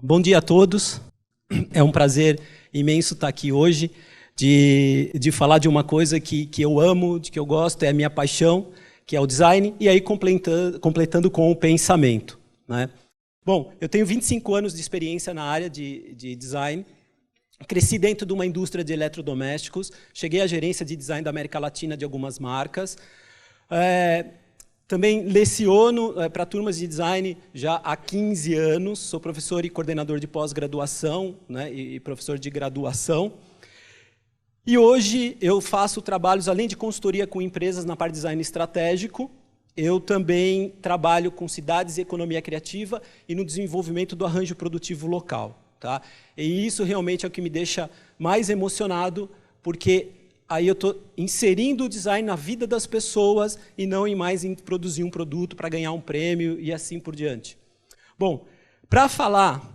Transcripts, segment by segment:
Bom dia a todos. É um prazer imenso estar aqui hoje, de falar de uma coisa que eu amo, de que eu gosto, é a minha paixão, que é o design, e aí completando com o pensamento, né? Bom, eu tenho 25 anos de experiência na área de design, cresci dentro de uma indústria de eletrodomésticos, cheguei à gerência de design da América Latina de algumas marcas, também leciono para turmas de design já há 15 anos, sou professor e coordenador de pós-graduação, né, e professor de graduação. E hoje eu faço trabalhos, além de consultoria com empresas na parte de design estratégico, eu também trabalho com cidades e economia criativa e no desenvolvimento do arranjo produtivo local. Tá? E isso realmente é o que me deixa mais emocionado, porque aí eu estou inserindo o design na vida das pessoas e não em produzir um produto para ganhar um prêmio e assim por diante. Bom, para falar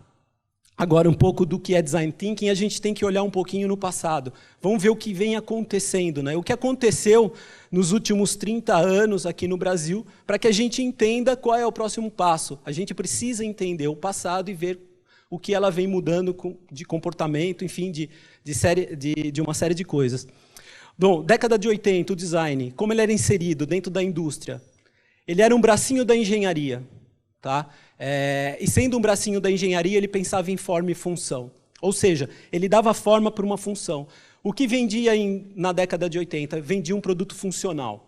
agora um pouco do que é design thinking, a gente tem que olhar um pouquinho no passado. Vamos ver o que vem acontecendo, né? O que aconteceu nos últimos 30 anos aqui no Brasil, para que a gente entenda qual é o próximo passo. A gente precisa entender o passado e ver o que ela vem mudando de comportamento, enfim, de uma série de coisas. Bom, década de 80, o design, como ele era inserido dentro da indústria? Ele era um bracinho da engenharia. Tá? E sendo um bracinho da engenharia, ele pensava em forma e função. Ou seja, ele dava forma para uma função. O que vendia na década de 80? Vendia um produto funcional.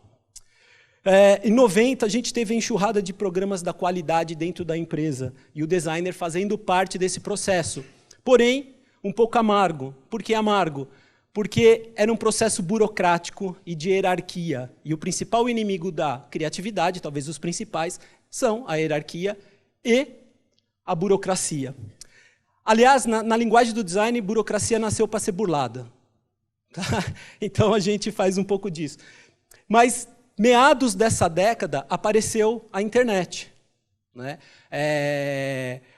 Em 90, a gente teve a enxurrada de programas da qualidade dentro da empresa, e o designer fazendo parte desse processo. Porém, um pouco amargo. Por que amargo? Porque era um processo burocrático e de hierarquia. E o principal inimigo da criatividade, talvez os principais, são a hierarquia e a burocracia. Aliás, na linguagem do design, burocracia nasceu para ser burlada. Tá? Então, a gente faz um pouco disso. Mas, meados dessa década, apareceu a internet. Né?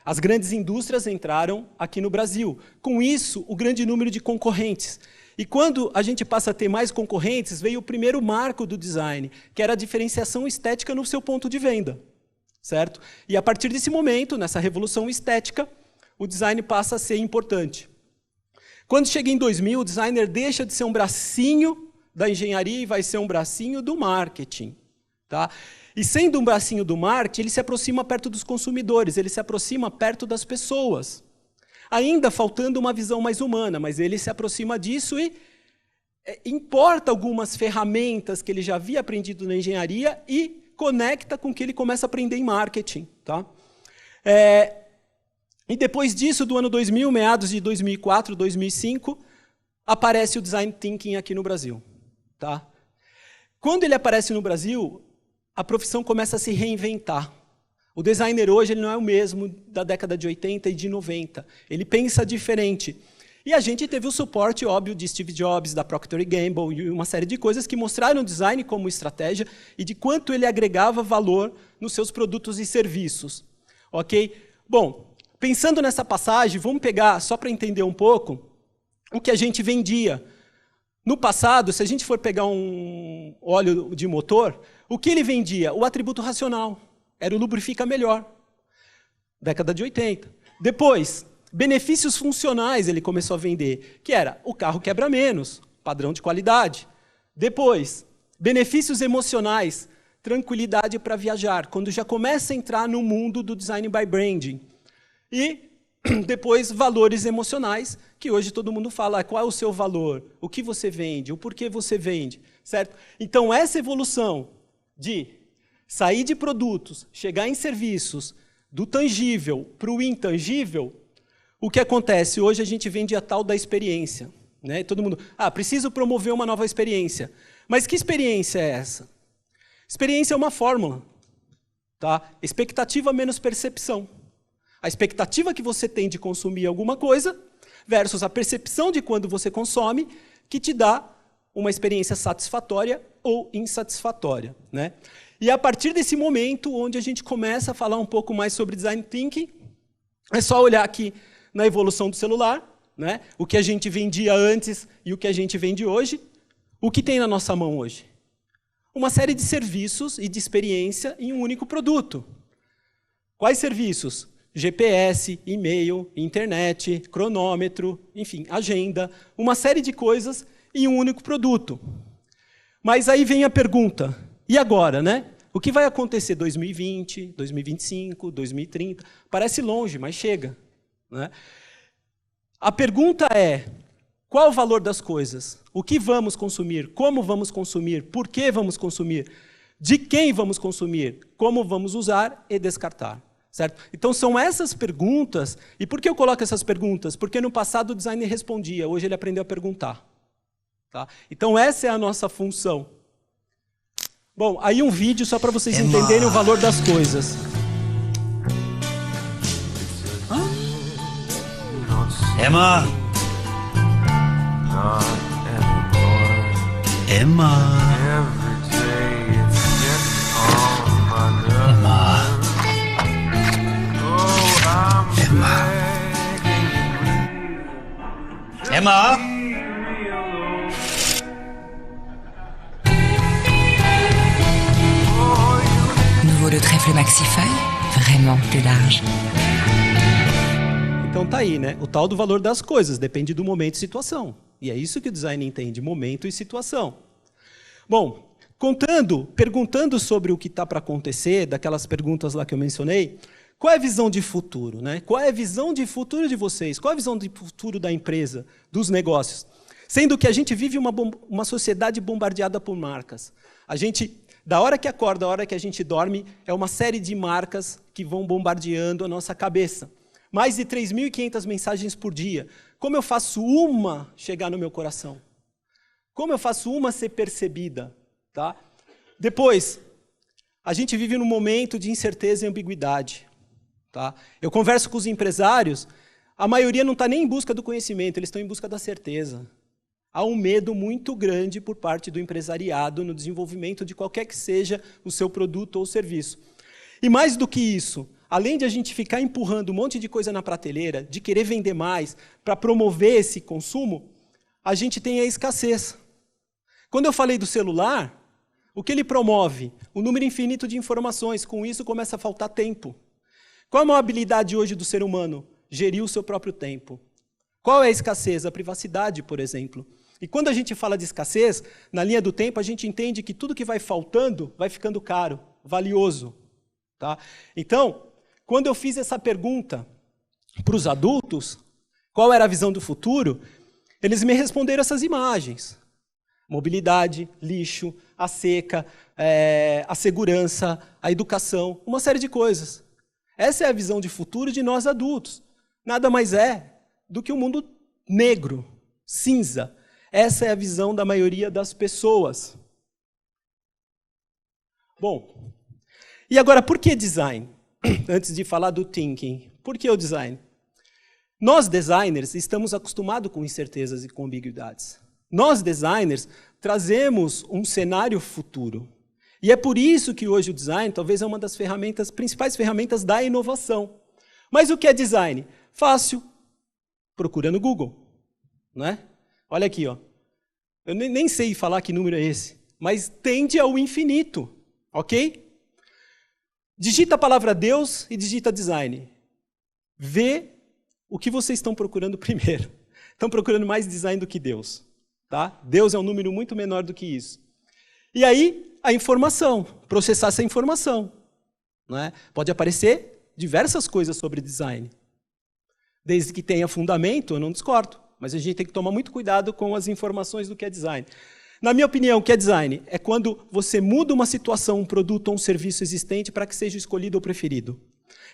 As grandes indústrias entraram aqui no Brasil. Com isso, o grande número de concorrentes. E quando a gente passa a ter mais concorrentes, veio o primeiro marco do design, que era a diferenciação estética no seu ponto de venda. Certo? E a partir desse momento, nessa revolução estética, o design passa a ser importante. Quando chega em 2000, o designer deixa de ser um bracinho da engenharia e vai ser um bracinho do marketing. Tá? E sendo um bracinho do marketing, ele se aproxima perto dos consumidores, ele se aproxima perto das pessoas. Ainda faltando uma visão mais humana, mas ele se aproxima disso e importa algumas ferramentas que ele já havia aprendido na engenharia e conecta com o que ele começa a aprender em marketing. Tá? E depois disso, do ano 2000, meados de 2004, 2005, aparece o Design Thinking aqui no Brasil. Tá? Quando ele aparece no Brasil, a profissão começa a se reinventar. O designer hoje ele não é o mesmo da década de 80 e de 90. Ele pensa diferente. E a gente teve o suporte, óbvio, de Steve Jobs, da Procter & Gamble e uma série de coisas que mostraram o design como estratégia e de quanto ele agregava valor nos seus produtos e serviços. Ok? Bom, pensando nessa passagem, vamos pegar, só para entender um pouco, o que a gente vendia. No passado, se a gente for pegar um óleo de motor, o que ele vendia? O atributo racional. Era o lubrifica melhor. Década de 80. Depois, benefícios funcionais ele começou a vender, que era o carro quebra menos, padrão de qualidade. Depois, benefícios emocionais, tranquilidade para viajar, quando já começa a entrar no mundo do design by branding. E depois, valores emocionais, que hoje todo mundo fala, qual é o seu valor, o que você vende, o porquê você vende. Certo? Então, essa evolução de sair de produtos, chegar em serviços, do tangível para o intangível, o que acontece? Hoje a gente vende a tal da experiência. Né? Todo mundo, preciso promover uma nova experiência. Mas que experiência é essa? Experiência é uma fórmula. Tá? Expectativa menos percepção. A expectativa que você tem de consumir alguma coisa versus a percepção de quando você consome, que te dá uma experiência satisfatória ou insatisfatória. Né? E a partir desse momento, onde a gente começa a falar um pouco mais sobre design thinking, é só olhar aqui na evolução do celular, né? O que a gente vendia antes e o que a gente vende hoje. O que tem na nossa mão hoje? Uma série de serviços e de experiência em um único produto. Quais serviços? GPS, e-mail, internet, cronômetro, enfim, agenda, uma série de coisas em um único produto. Mas aí vem a pergunta, e agora, né? O que vai acontecer em 2020, 2025, 2030? Parece longe, mas chega, né? A pergunta é, qual o valor das coisas? O que vamos consumir? Como vamos consumir? Por que vamos consumir? De quem vamos consumir? Como vamos usar e descartar? Certo? Então, são essas perguntas. E por que eu coloco essas perguntas? Porque no passado o designer respondia, hoje ele aprendeu a perguntar. Tá? Então, essa é a nossa função. Bom, aí um vídeo só para vocês entenderem o valor das coisas. Emma! Emma! Emma! Nouveau le trèfle maxifeuille, vraiment plus large. Então tá aí, né? O tal do valor das coisas, depende do momento e situação. E é isso que o design entende, momento e situação. Bom, perguntando sobre o que está para acontecer, daquelas perguntas lá que eu mencionei, qual é a visão de futuro, né? Qual é a visão de futuro de vocês? Qual é a visão de futuro da empresa, dos negócios? Sendo que a gente vive uma sociedade bombardeada por marcas. A gente, da hora que acorda, da hora que a gente dorme, é uma série de marcas que vão bombardeando a nossa cabeça. Mais de 3.500 mensagens por dia. Como eu faço uma chegar no meu coração? Como eu faço uma ser percebida? Tá? Depois, a gente vive num momento de incerteza e ambiguidade. Tá? Eu converso com os empresários, a maioria não está nem em busca do conhecimento, eles estão em busca da certeza. Há um medo muito grande por parte do empresariado no desenvolvimento de qualquer que seja o seu produto ou serviço. E mais do que isso, além de a gente ficar empurrando um monte de coisa na prateleira, de querer vender mais, para promover esse consumo, a gente tem a escassez. Quando eu falei do celular, o que ele promove? O número infinito de informações, com isso começa a faltar tempo. Qual a maior habilidade hoje do ser humano? Gerir o seu próprio tempo. Qual é a escassez? A privacidade, por exemplo. E quando a gente fala de escassez, na linha do tempo, a gente entende que tudo que vai faltando vai ficando caro, valioso. Tá? Então, quando eu fiz essa pergunta para os adultos, qual era a visão do futuro, eles me responderam essas imagens. Mobilidade, lixo, a seca, a segurança, a educação, uma série de coisas. Essa é a visão de futuro de nós adultos. Nada mais é do que um mundo negro, cinza. Essa é a visão da maioria das pessoas. Bom, e agora por que design? Antes de falar do thinking, por que o design? Nós, designers, estamos acostumados com incertezas e com ambiguidades. Nós, designers, trazemos um cenário futuro. E é por isso que hoje o design talvez é uma das principais ferramentas da inovação. Mas o que é design? Fácil. Procura no Google. Não é? Olha aqui, ó. Eu nem sei falar que número é esse, mas tende ao infinito. Ok? Digita a palavra Deus e digita design. Vê o que vocês estão procurando primeiro. Estão procurando mais design do que Deus. Tá? Deus é um número muito menor do que isso. E aí, a informação, processar essa informação. Não é? Pode aparecer diversas coisas sobre design. Desde que tenha fundamento, eu não discordo. Mas a gente tem que tomar muito cuidado com as informações do que é design. Na minha opinião, o que é design? É quando você muda uma situação, um produto ou um serviço existente para que seja escolhido ou preferido.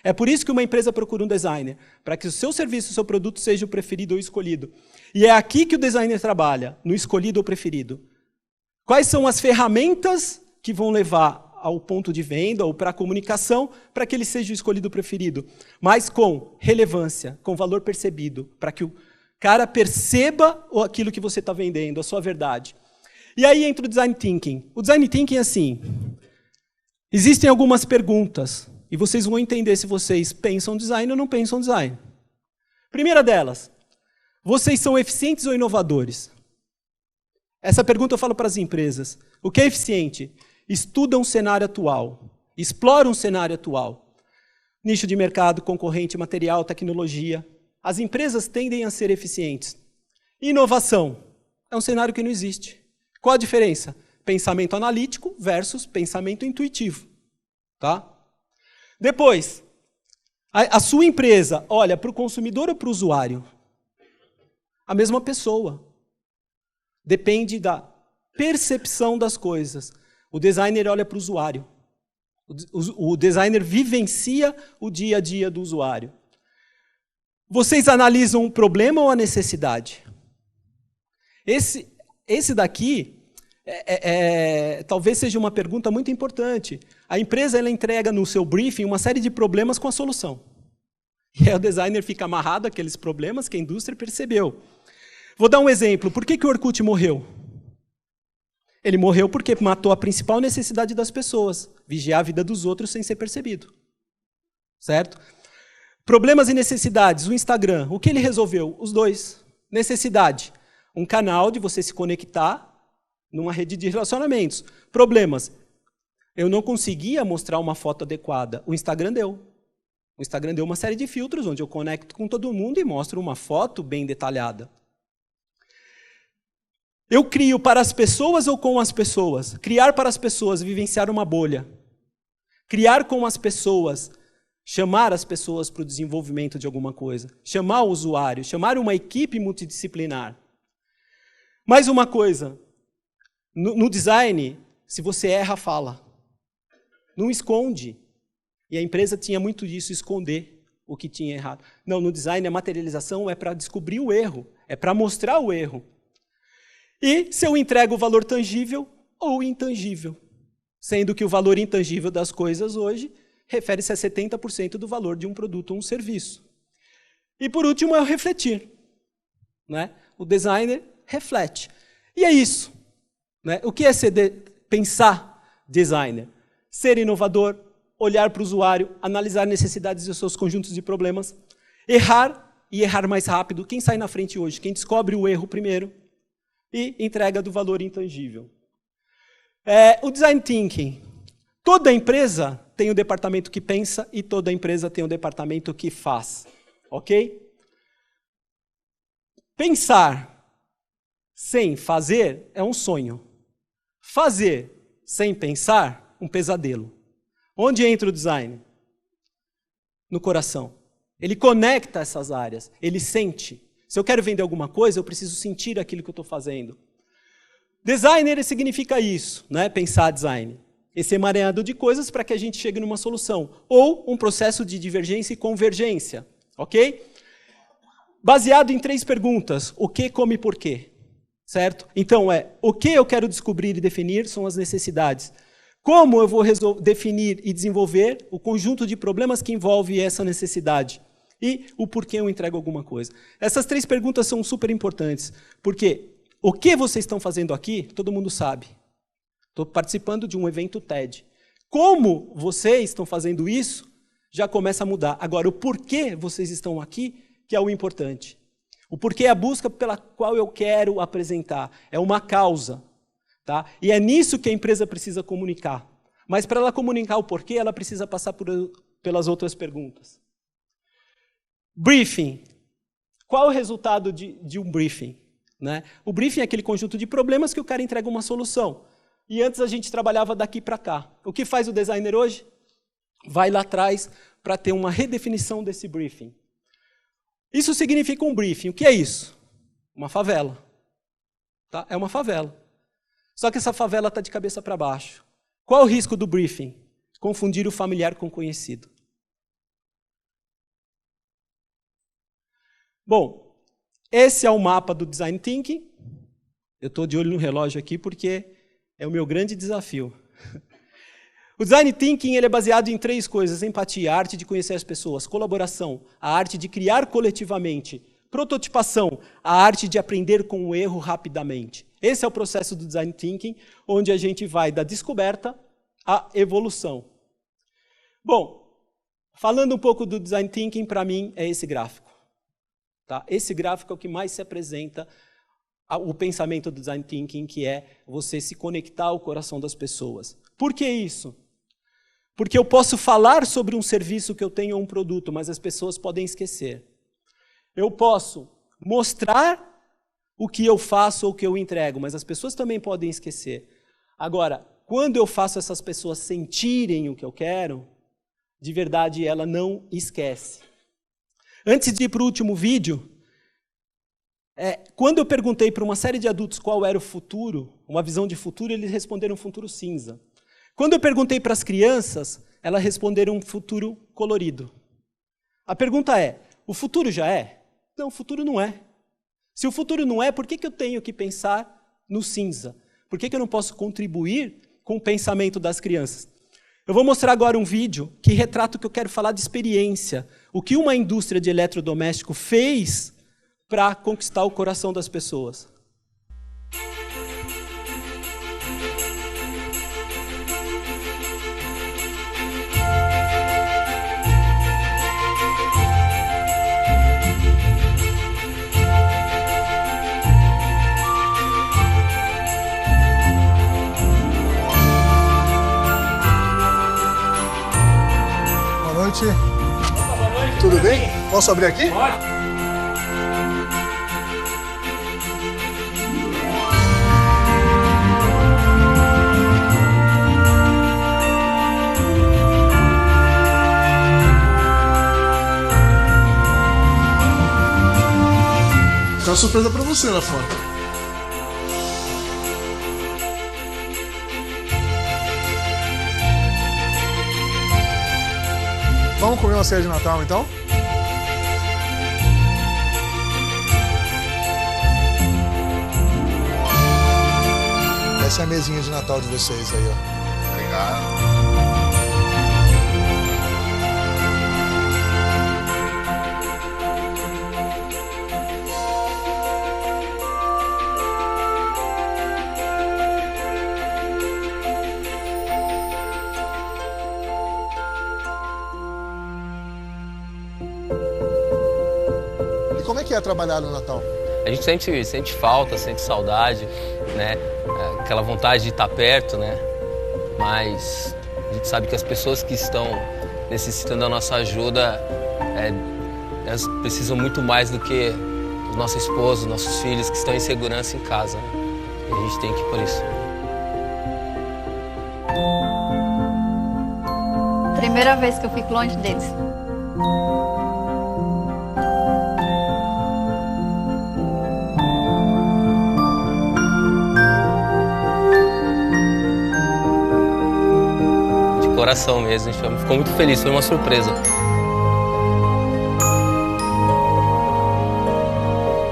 É por isso que uma empresa procura um designer, para que o seu serviço, o seu produto seja o preferido ou escolhido. E é aqui que o designer trabalha, no escolhido ou preferido. Quais são as ferramentas que vão levar ao ponto de venda ou para a comunicação para que ele seja o escolhido ou preferido? Mas com relevância, com valor percebido, para que o cara perceba aquilo que você está vendendo, a sua verdade. E aí entra o design thinking. O design thinking é assim, existem algumas perguntas, e vocês vão entender se vocês pensam design ou não pensam design. Primeira delas, vocês são eficientes ou inovadores? Essa pergunta eu falo para as empresas. O que é eficiente? Estuda um cenário atual, explora um cenário atual. Nicho de mercado, concorrente, material, tecnologia. As empresas tendem a ser eficientes. Inovação é um cenário que não existe. Qual a diferença? Pensamento analítico versus pensamento intuitivo. Tá? Depois, a sua empresa olha para o consumidor ou para o usuário? A mesma pessoa. Depende da percepção das coisas. O designer olha para o usuário. O designer vivencia o dia a dia do usuário. Vocês analisam o problema ou a necessidade? Esse daqui talvez seja uma pergunta muito importante. A empresa ela entrega no seu briefing uma série de problemas com a solução. E aí o designer fica amarrado àqueles problemas que a indústria percebeu. Vou dar um exemplo. Por que o Orkut morreu? Ele morreu porque matou a principal necessidade das pessoas, vigiar a vida dos outros sem ser percebido. Certo? Problemas e necessidades. O Instagram, o que ele resolveu? Os dois. Necessidade, um canal de você se conectar numa rede de relacionamentos. Problemas, eu não conseguia mostrar uma foto adequada. O Instagram deu. O Instagram deu uma série de filtros onde eu conecto com todo mundo e mostro uma foto bem detalhada. Eu crio para as pessoas ou com as pessoas? Criar para as pessoas, vivenciar uma bolha. Criar com as pessoas, chamar as pessoas para o desenvolvimento de alguma coisa. Chamar o usuário, chamar uma equipe multidisciplinar. Mais uma coisa, no design, se você erra, fala. Não esconde. E a empresa tinha muito disso, esconder o que tinha errado. Não, no design a materialização é para descobrir o erro, é para mostrar o erro. E se eu entrego o valor tangível ou intangível, sendo que o valor intangível das coisas hoje refere-se a 70% do valor de um produto ou um serviço. E por último é o refletir. Né? O designer reflete. E é isso. Né? O que é pensar designer? Ser inovador, olhar para o usuário, analisar necessidades e os seus conjuntos de problemas, errar e errar mais rápido. Quem sai na frente hoje? Quem descobre o erro primeiro? E entrega do valor intangível. O design thinking. Toda empresa tem um departamento que pensa e toda empresa tem um departamento que faz. Ok? Pensar sem fazer é um sonho. Fazer sem pensar, um pesadelo. Onde entra o design? No coração. Ele conecta essas áreas, ele sente. Se eu quero vender alguma coisa, eu preciso sentir aquilo que eu estou fazendo. Designer significa isso, né? Pensar design. Esse emaranhado de coisas para que a gente chegue numa solução. Ou um processo de divergência e convergência. Ok? Baseado em 3 perguntas. O que, como e por quê. Certo? Então o que eu quero descobrir e definir são as necessidades. Como eu vou definir e desenvolver o conjunto de problemas que envolve essa necessidade. E o porquê eu entrego alguma coisa. Essas 3 perguntas são super importantes, porque o que vocês estão fazendo aqui, todo mundo sabe. Estou participando de um evento TED. Como vocês estão fazendo isso, já começa a mudar. Agora, o porquê vocês estão aqui, que é o importante. O porquê é a busca pela qual eu quero apresentar. É uma causa. Tá? E é nisso que a empresa precisa comunicar. Mas para ela comunicar o porquê, ela precisa passar pelas outras perguntas. Briefing. Qual é o resultado de um briefing? Né? O briefing é aquele conjunto de problemas que o cara entrega uma solução. E antes a gente trabalhava daqui para cá. O que faz o designer hoje? Vai lá atrás para ter uma redefinição desse briefing. Isso significa um briefing. O que é isso? Uma favela. Tá? É uma favela. Só que essa favela está de cabeça para baixo. Qual é o risco do briefing? Confundir o familiar com o conhecido. Bom, esse é o mapa do Design Thinking. Eu estou de olho no relógio aqui porque é o meu grande desafio. O Design Thinking ele é baseado em 3 coisas. Empatia, a arte de conhecer as pessoas. Colaboração, a arte de criar coletivamente. Prototipação, a arte de aprender com o erro rapidamente. Esse é o processo do Design Thinking, onde a gente vai da descoberta à evolução. Bom, falando um pouco do Design Thinking, para mim, é esse gráfico. Tá? Esse gráfico é o que mais se apresenta o pensamento do Design Thinking, que é você se conectar ao coração das pessoas. Por que isso? Porque eu posso falar sobre um serviço que eu tenho ou um produto, mas as pessoas podem esquecer. Eu posso mostrar o que eu faço ou o que eu entrego, mas as pessoas também podem esquecer. Agora, quando eu faço essas pessoas sentirem o que eu quero, de verdade ela não esquece. Antes de ir para o último vídeo, quando eu perguntei para uma série de adultos qual era o futuro, uma visão de futuro, eles responderam um futuro cinza. Quando eu perguntei para as crianças, elas responderam um futuro colorido. A pergunta é, o futuro já é? Não, o futuro não é. Se o futuro não é, por que eu tenho que pensar no cinza? Por que eu não posso contribuir com o pensamento das crianças? Eu vou mostrar agora um vídeo que retrata o que eu quero falar de experiência. O que uma indústria de eletrodoméstico fez para conquistar o coração das pessoas. Boa noite. Tudo bem? Posso abrir aqui? Pode. Tem uma surpresa pra você lá fora. Vamos comer uma ceia de Natal, então? Essa é a mesinha de Natal de vocês aí, ó. Obrigado. E como é que é trabalhar no Natal? A gente sente falta, sente saudade, né? Aquela vontade de estar perto, né? Mas a gente sabe que as pessoas que estão necessitando da nossa ajuda, elas precisam muito mais do que os nossos esposos, nossos filhos que estão em segurança em casa, né? E a gente tem que ir por isso. Primeira vez que eu fico longe deles. Coração mesmo, a gente ficou muito feliz, foi uma surpresa.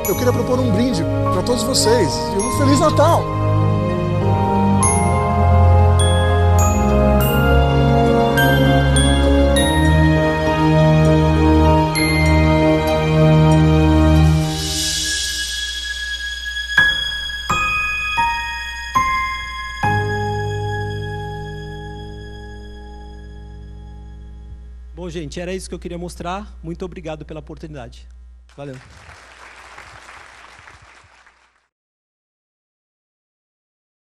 Eu queria propor um brinde para todos vocês e um Feliz Natal! Bom, gente, era isso que eu queria mostrar. Muito obrigado pela oportunidade. Valeu.